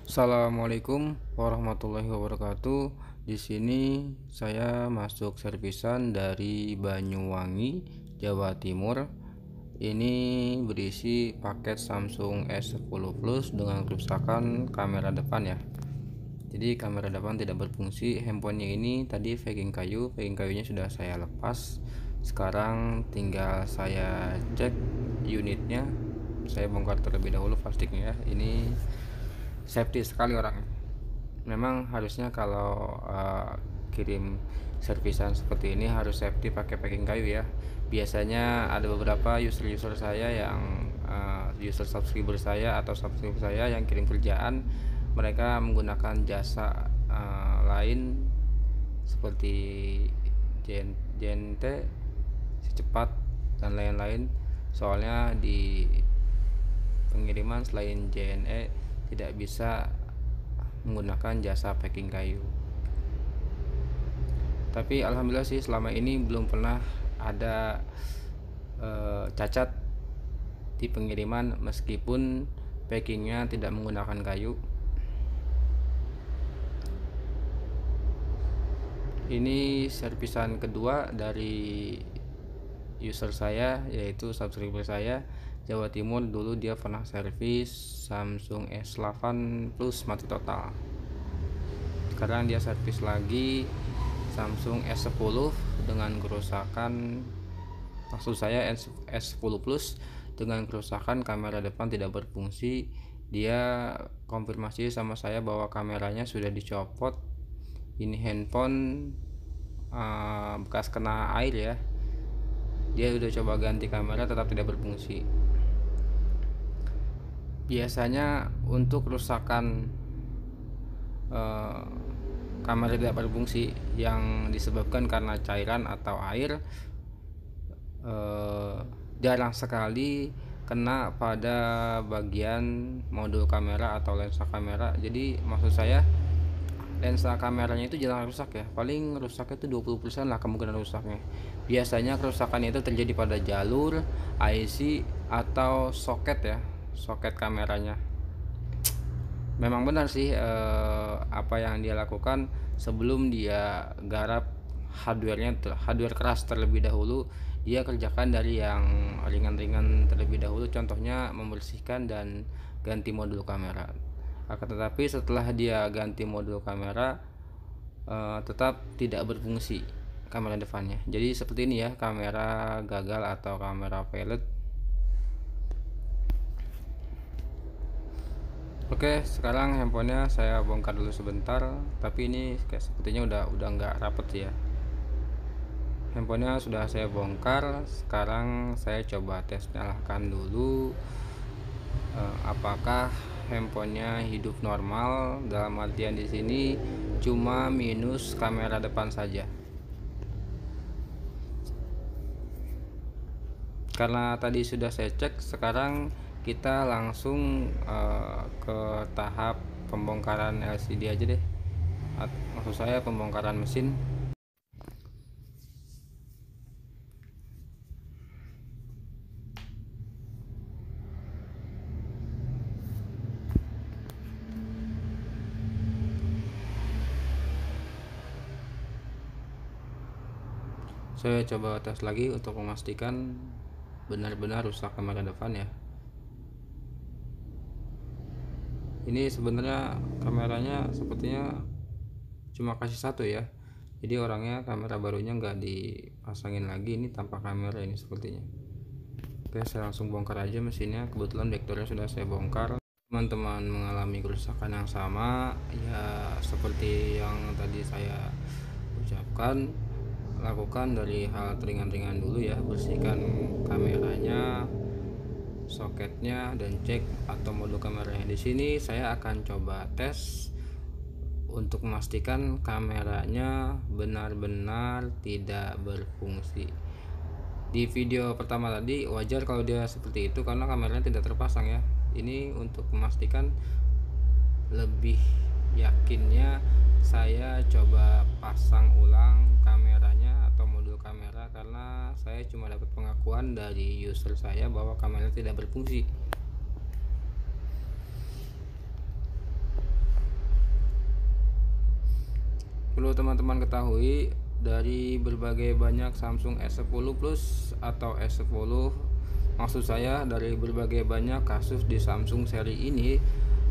Assalamualaikum warahmatullahi wabarakatuh. Di sini saya masuk servisan dari Banyuwangi, Jawa Timur. Ini berisi paket Samsung S10 Plus dengan kerusakan kamera depan ya. Jadi kamera depan tidak berfungsi. Handphonenya ini tadi packing kayunya sudah saya lepas. Sekarang tinggal saya cek unitnya. Saya bongkar terlebih dahulu plastiknya ya. Ini safety sekali orangnya. Memang harusnya kalau kirim servisan seperti ini harus safety pakai packing kayu ya. Biasanya ada beberapa user saya yang user subscriber saya atau subscriber saya yang kirim kerjaan, mereka menggunakan jasa lain seperti JNT, Cepat dan lain-lain. Soalnya di pengiriman selain JNE tidak bisa menggunakan jasa packing kayu. Tapi alhamdulillah sih selama ini belum pernah ada cacat di pengiriman meskipun packingnya tidak menggunakan kayu. Ini servisan kedua dari user saya, yaitu subscriber saya Jawa Timur. Dulu dia pernah servis Samsung S8 Plus mati total. Sekarang dia servis lagi Samsung S10 dengan kerusakan, maksud saya S10 Plus dengan kerusakan kamera depan tidak berfungsi. Dia konfirmasi sama saya bahwa kameranya sudah dicopot. Ini handphone bekas kena air ya. Dia udah coba ganti kamera tetap tidak berfungsi. Biasanya untuk kerusakan kamera tidak berfungsi yang disebabkan karena cairan atau air jarang sekali kena pada bagian modul kamera atau lensa kamera. Jadi maksud saya lensa kameranya itu jarang rusak ya, paling rusaknya itu 20% lah kemungkinan rusaknya. Biasanya kerusakan itu terjadi pada jalur, IC atau soket ya, soket kameranya. Memang benar sih apa yang dia lakukan sebelum dia garap hardware keras terlebih dahulu. Dia kerjakan dari yang ringan-ringan terlebih dahulu, contohnya membersihkan dan ganti modul kamera. Akan tetapi setelah dia ganti modul kamera tetap tidak berfungsi kamera depannya. Jadi seperti ini ya, kamera gagal atau kamera failed. Oke, sekarang handphonenya saya bongkar dulu sebentar, tapi ini sepertinya udah nggak rapet sih ya. Handphonenya sudah saya bongkar. Sekarang saya coba tes nyalakan dulu apakah handphonenya hidup normal. Dalam artian di sini cuma minus kamera depan saja. Karena tadi sudah saya cek, sekarang kita langsung ke tahap pembongkaran LCD aja deh. Maksud saya pembongkaran mesin. Saya coba tes lagi untuk memastikan benar-benar rusak kamera depan ya. Ini sebenarnya kameranya sepertinya cuma kasih satu ya, jadi orangnya kamera barunya nggak dipasangin lagi. Ini tanpa kamera ini sepertinya. Oke, saya langsung bongkar aja mesinnya. Kebetulan backdoornya sudah saya bongkar. Teman-teman mengalami kerusakan yang sama ya seperti yang tadi saya ucapkan, lakukan dari hal ringan-ringan dulu ya. Bersihkan kameranya, soketnya, dan cek atau modul kameranya. Di sini saya akan coba tes untuk memastikan kameranya benar-benar tidak berfungsi. Di video pertama tadi wajar kalau dia seperti itu karena kameranya tidak terpasang ya. Ini untuk memastikan lebih yakinnya saya coba pasang ulang kameranya atau modul kamera, karena saya cuma dapat pengakuan dari user saya bahwa kamera tidak berfungsi. Perlu teman-teman ketahui, dari berbagai banyak Samsung S10 Plus atau S10, maksud saya dari berbagai banyak kasus di Samsung seri ini,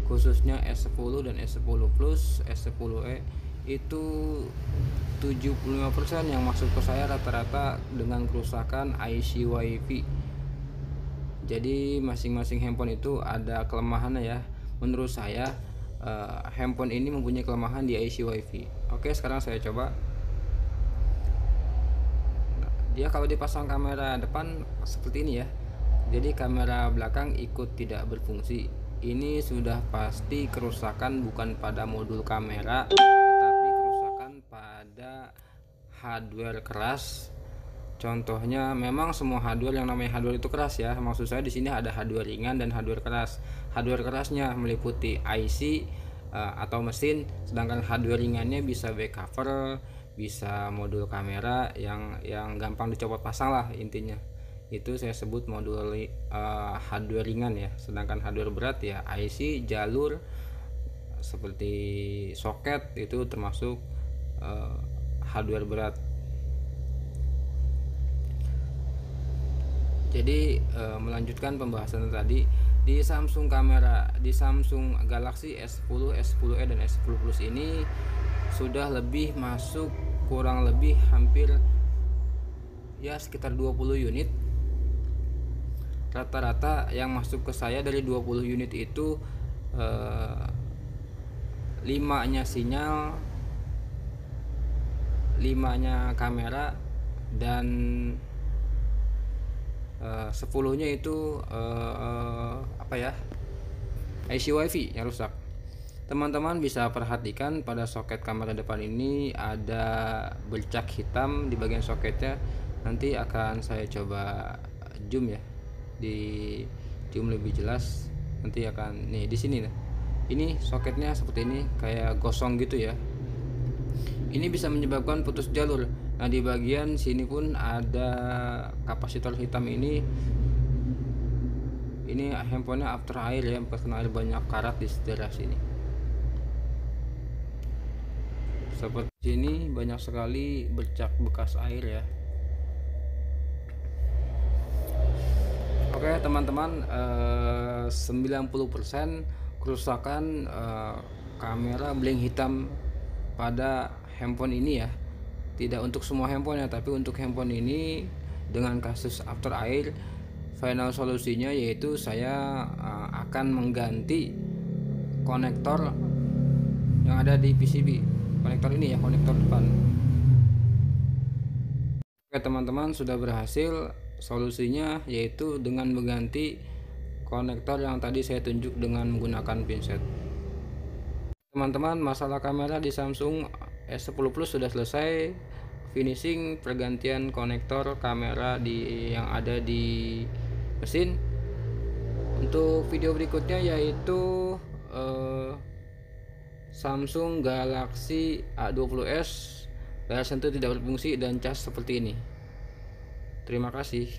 khususnya S10 dan S10 Plus, S10e, itu 75% yang masuk ke saya rata-rata dengan kerusakan IC WiFi. Jadi masing-masing handphone itu ada kelemahannya ya. Menurut saya handphone ini mempunyai kelemahan di IC WiFi. Oke, sekarang saya coba. Nah, dia kalau dipasang kamera depan seperti ini ya. Jadi kamera belakang ikut tidak berfungsi. Ini sudah pasti kerusakan bukan pada modul kamera, tetapi kerusakan pada hardware keras. Contohnya, memang semua hardware yang namanya hardware itu keras ya. Maksud saya di sini ada hardware ringan dan hardware keras. Hardware kerasnya meliputi IC atau mesin, sedangkan hardware ringannya bisa back cover, bisa modul kamera yang gampang dicopot pasang lah intinya. Itu saya sebut modul hardware ringan ya. Sedangkan hardware berat ya IC, jalur seperti soket itu termasuk hardware berat. Jadi melanjutkan pembahasan tadi, di Samsung Galaxy S10, S10e dan S10 Plus ini sudah lebih masuk, kurang lebih hampir ya sekitar 20 unit. Rata-rata yang masuk ke saya dari 20 unit itu 5-nya sinyal, 5-nya kamera, dan 10-nya itu IC WiFi yang rusak. Teman-teman bisa perhatikan pada soket kamera depan ini ada bercak hitam di bagian soketnya. Nanti akan saya coba zoom ya, di zoom lebih jelas. Nanti akan nih di sini. Nah, ini soketnya seperti ini, kayak gosong gitu ya. Ini bisa menyebabkan putus jalur. Nah, di bagian sini pun ada kapasitor hitam ini. Ini handphonenya after air ya, kena air banyak karat di daerah sini. Seperti sini banyak sekali bercak bekas air ya. Oke teman-teman, 90% kerusakan kamera blank hitam pada handphone ini ya. Tidak untuk semua handphone ya, tapi untuk handphone ini dengan kasus after air, final solusinya yaitu saya akan mengganti konektor yang ada di PCB. Konektor ini ya, konektor depan. Oke teman-teman, sudah berhasil. Solusinya yaitu dengan mengganti konektor yang tadi saya tunjuk dengan menggunakan pinset. Teman-teman, masalah kamera di Samsung S10 Plus sudah selesai. Finishing pergantian konektor kamera yang ada di mesin. Untuk video berikutnya yaitu Samsung Galaxy A20s layar sentuh tidak berfungsi dan cas seperti ini. Terima kasih.